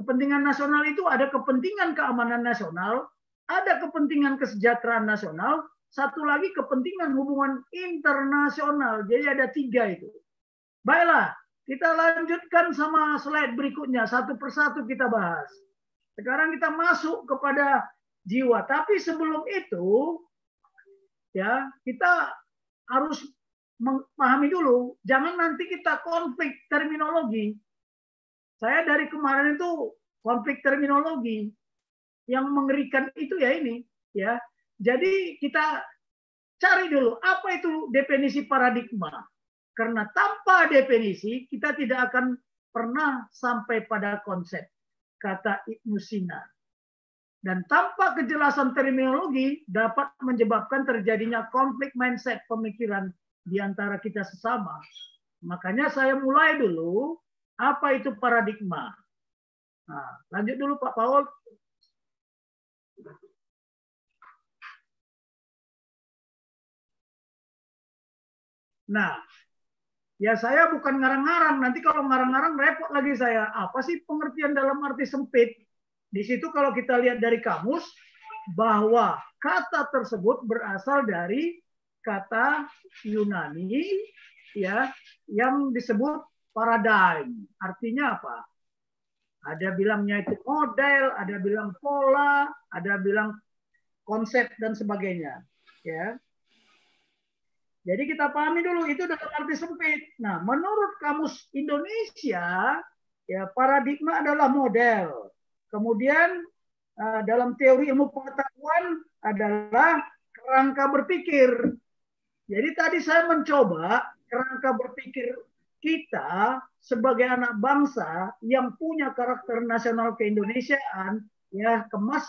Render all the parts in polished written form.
Kepentingan nasional itu ada kepentingan keamanan nasional, ada kepentingan kesejahteraan nasional, satu lagi kepentingan hubungan internasional. Jadi ada 3 itu. Baiklah, kita lanjutkan sama slide berikutnya. Satu persatu kita bahas. Sekarang kita masuk kepada jiwa. Tapi sebelum itu, ya kita harus memahami dulu. Jangan nanti kita konflik terminologi. Saya dari kemarin itu konflik terminologi. Yang mengerikan itu ya ini, ya. Jadi kita cari dulu apa itu definisi paradigma. Karena tanpa definisi kita tidak akan pernah sampai pada konsep, kata Ibnu Sina. Dan tanpa kejelasan terminologi dapat menyebabkan terjadinya konflik mindset pemikiran di antara kita sesama. Makanya saya mulai dulu, apa itu paradigma? Nah, lanjut dulu Pak Paul. Nah, ya saya bukan ngarang-ngarang. Nanti kalau ngarang-ngarang repot lagi saya. Apa sih pengertian dalam arti sempit? Di situ kalau kita lihat dari kamus, bahwa kata tersebut berasal dari kata Yunani ya yang disebut paradigm. Artinya apa? Ada bilangnya itu model, ada bilang pola, ada bilang konsep dan sebagainya. Ya. Jadi kita pahami dulu itu dalam arti sempit. Nah, menurut Kamus Indonesia, ya paradigma adalah model. Kemudian dalam teori ilmu pengetahuan adalah kerangka berpikir. Jadi tadi saya mencoba kerangka berpikir kita sebagai anak bangsa yang punya karakter nasional keindonesiaan, ya kemas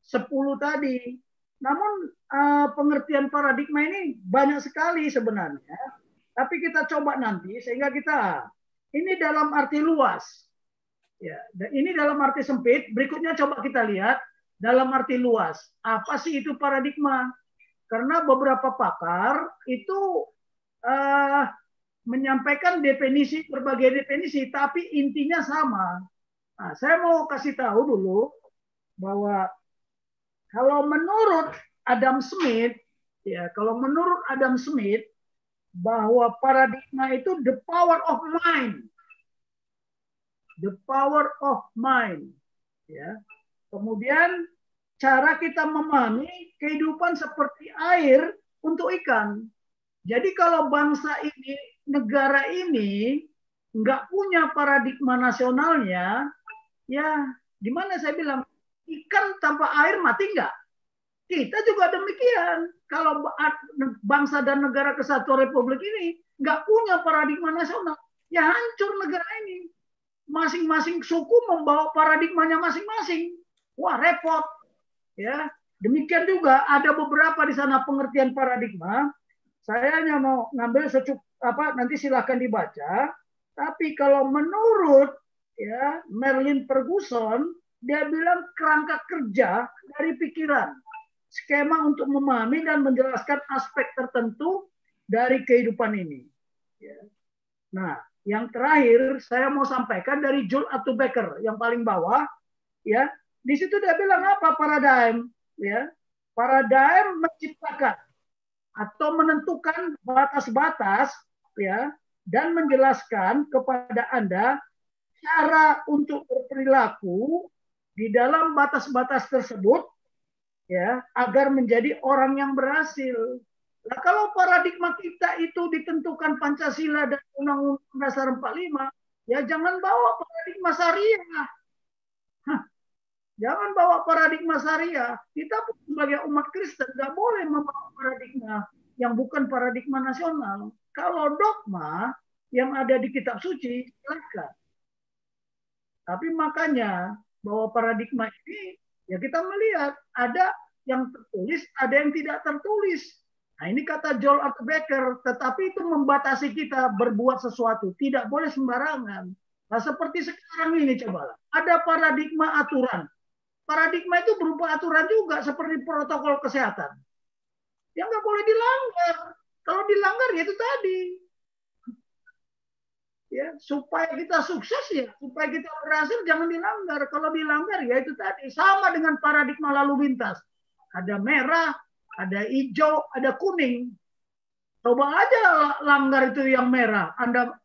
10 tadi. Namun pengertian paradigma ini banyak sekali sebenarnya. Tapi kita coba nanti sehingga kita ini dalam arti luas. Ya, ini dalam arti sempit. Berikutnya coba kita lihat dalam arti luas. Apa sih itu paradigma? Karena beberapa pakar itu menyampaikan definisi, berbagai definisi, tapi intinya sama. Nah, saya mau kasih tahu dulu bahwa kalau menurut Adam Smith, ya kalau menurut Adam Smith, bahwa paradigma itu the power of mind. The power of mind. Ya. Kemudian cara kita memahami kehidupan seperti air untuk ikan. Jadi kalau bangsa ini, negara ini nggak punya paradigma nasionalnya, ya gimana saya bilang, ikan tanpa air mati nggak? Kita juga demikian. Kalau bangsa dan negara kesatuan Republik ini nggak punya paradigma nasional, ya hancur negara ini. Masing-masing suku membawa paradigmanya masing-masing. Wah, repot. Ya, demikian juga ada beberapa di sana pengertian paradigma. Saya hanya mau ngambil nanti silahkan dibaca. Tapi kalau menurut ya Merlin Ferguson, dia bilang kerangka kerja dari pikiran, skema untuk memahami dan menjelaskan aspek tertentu dari kehidupan ini. Ya. Nah, yang terakhir saya mau sampaikan dari Jules Althusser yang paling bawah, ya. Di situ dia bilang apa paradigm, ya. Paradigm menciptakan atau menentukan batas-batas, ya, dan menjelaskan kepada Anda cara untuk berperilaku di dalam batas-batas tersebut, ya, agar menjadi orang yang berhasil. Nah, kalau paradigma kita itu ditentukan Pancasila dan Undang-Undang Dasar 45, ya jangan bawa paradigma syariah. Jangan bawa paradigma syariah. Kita sebagai umat Kristen nggak boleh membawa paradigma yang bukan paradigma nasional. Kalau dogma yang ada di kitab suci, silakan. Tapi makanya bahwa paradigma ini, ya kita melihat ada yang tertulis, ada yang tidak tertulis. Nah ini kata Joel Althusser, tetapi itu membatasi kita berbuat sesuatu. Tidak boleh sembarangan. Nah seperti sekarang ini cobalah. Ada paradigma aturan. Paradigma itu berupa aturan juga seperti protokol kesehatan. Yang nggak boleh dilanggar. Kalau dilanggar ya itu tadi. Ya, supaya kita sukses ya, supaya kita berhasil jangan dilanggar. Kalau dilanggar ya itu tadi sama dengan paradigma lalu lintas. Ada merah, ada hijau, ada kuning. Coba aja langgar itu yang merah. Anda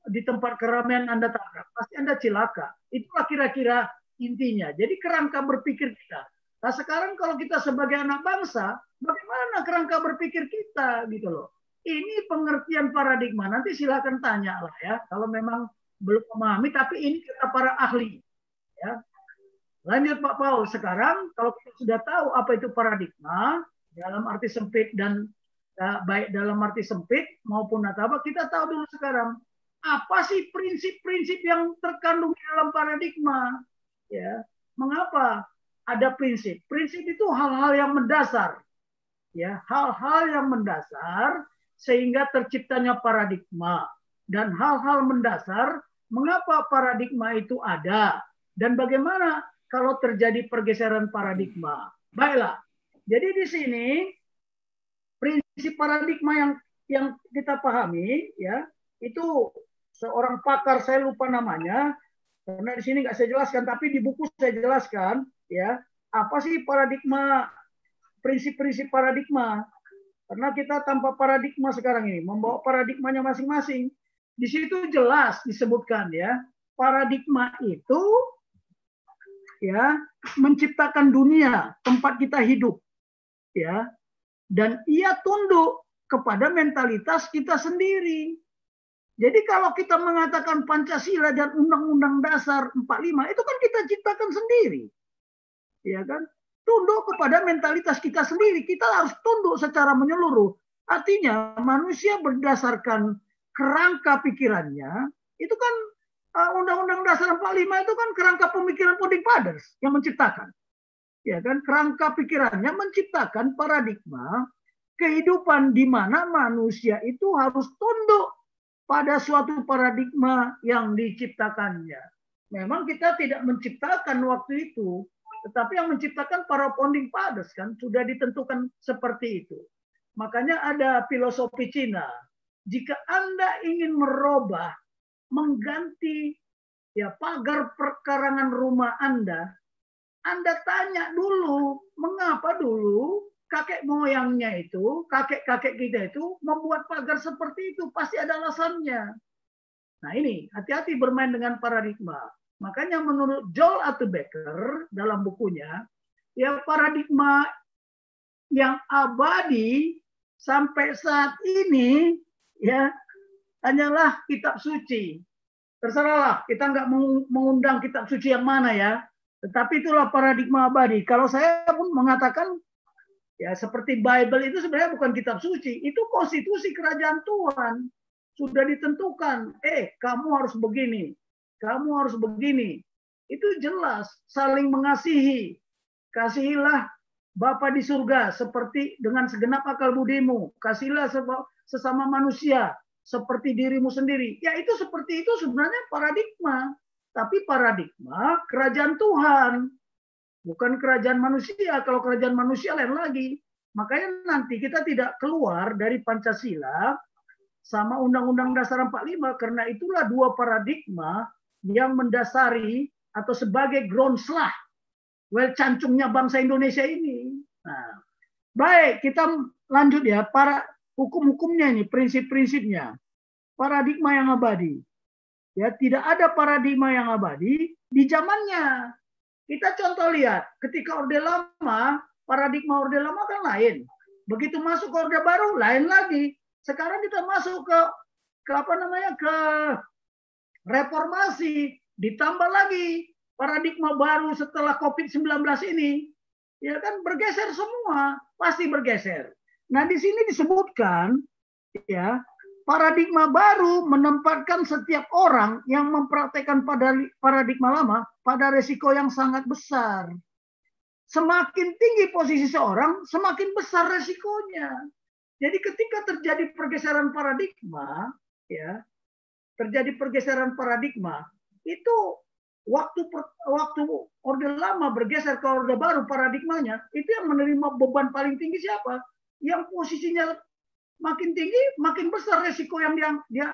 di tempat keramaian Anda tabrak, pasti Anda cilaka. Itulah kira-kira intinya. Jadi kerangka berpikir kita. Nah sekarang kalau kita sebagai anak bangsa, bagaimana kerangka berpikir kita gitu loh. Ini pengertian paradigma. Nanti silakan tanya lah ya. Kalau memang belum memahami, tapi ini kata para ahli. Ya. Lanjut Pak Paul. Sekarang kalau kita sudah tahu apa itu paradigma dalam arti sempit dan baik dalam arti sempit maupun nataba, kita tahu dulu sekarang apa sih prinsip-prinsip yang terkandung di dalam paradigma. Ya, mengapa ada prinsip? Prinsip itu hal-hal yang mendasar. Ya, hal-hal yang mendasar sehingga terciptanya paradigma. Dan hal-hal mendasar mengapa paradigma itu ada dan bagaimana kalau terjadi pergeseran paradigma. Baiklah. Jadi di sini prinsip paradigma yang kita pahami ya, itu seorang pakar, saya lupa namanya karena di sini nggak saya jelaskan, tapi di buku saya jelaskan ya, apa sih paradigma, prinsip-prinsip paradigma. Karena kita tanpa paradigma sekarang ini, membawa paradigmanya masing-masing. Di situ jelas disebutkan ya, paradigma itu ya menciptakan dunia tempat kita hidup ya, dan ia tunduk kepada mentalitas kita sendiri. Jadi kalau kita mengatakan Pancasila dan Undang-Undang Dasar 45 itu kan kita ciptakan sendiri. Ya kan? Tunduk kepada mentalitas kita sendiri. Kita harus tunduk secara menyeluruh. Artinya manusia berdasarkan kerangka pikirannya, itu kan Undang-Undang Dasar 45 itu kan kerangka pemikiran Founding Fathers yang menciptakan. Ya kan? Kerangka pikirannya menciptakan paradigma kehidupan di mana manusia itu harus tunduk pada suatu paradigma yang diciptakannya. Memang kita tidak menciptakan waktu itu, tetapi yang menciptakan para founding fathers kan sudah ditentukan seperti itu. Makanya ada filosofi Cina. Jika Anda ingin merubah, mengganti ya pagar perkarangan rumah Anda tanya dulu mengapa dulu kakek moyangnya itu, kakek-kakek kita itu membuat pagar seperti itu, pasti ada alasannya. Nah ini, hati-hati bermain dengan paradigma. Makanya menurut Joel Attebecker dalam bukunya, ya paradigma yang abadi sampai saat ini ya hanyalah kitab suci. Terserahlah, kita nggak mengundang kitab suci yang mana ya. Tetapi itulah paradigma abadi. Kalau saya pun mengatakan ya seperti Bible itu sebenarnya bukan kitab suci, itu konstitusi kerajaan Tuhan. Sudah ditentukan, kamu harus begini, kamu harus begini. Itu jelas, saling mengasihi. Kasihilah Bapa di surga seperti dengan segenap akal budimu. Kasihilah sesama manusia seperti dirimu sendiri. Ya itu seperti itu sebenarnya paradigma. Tapi paradigma kerajaan Tuhan. Bukan kerajaan manusia. Kalau kerajaan manusia lain lagi. Makanya nanti kita tidak keluar dari Pancasila sama Undang-Undang Dasar 45 karena itulah dua paradigma yang mendasari atau sebagai groundslah cancungnya bangsa Indonesia ini. Nah, baik, kita lanjut ya. Para hukum-hukumnya ini, prinsip-prinsipnya. Paradigma yang abadi. Ya, tidak ada paradigma yang abadi di zamannya. Kita contoh lihat, ketika Orde Lama, paradigma Orde Lama kan lain. Begitu masuk ke Orde Baru, lain lagi. Sekarang kita masuk ke reformasi, ditambah lagi paradigma baru setelah COVID-19 ini, ya kan bergeser semua, pasti bergeser. Nah, di sini disebutkan ya, paradigma baru menempatkan setiap orang yang mempraktekkan paradigma lama pada resiko yang sangat besar. Semakin tinggi posisi seorang, semakin besar resikonya. Jadi ketika terjadi pergeseran paradigma, ya, terjadi pergeseran paradigma, itu waktu Orde Lama bergeser ke Orde Baru paradigmanya, itu yang menerima beban paling tinggi siapa? Yang posisinya makin tinggi, makin besar resiko yang dia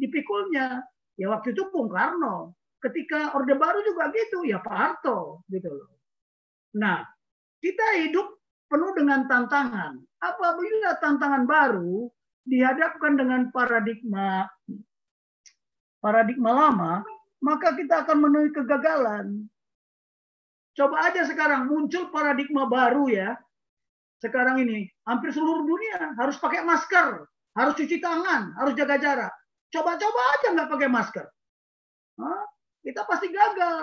dipikulnya. Ya waktu itu Bung Karno. Ketika Orde Baru juga gitu, ya Pak Harto gitu loh. Nah, kita hidup penuh dengan tantangan. Apabila tantangan baru dihadapkan dengan paradigma lama, maka kita akan menemui kegagalan. Coba aja sekarang muncul paradigma baru ya. Sekarang ini hampir seluruh dunia harus pakai masker, harus cuci tangan, harus jaga jarak. Coba-coba aja nggak pakai masker. Kita pasti gagal.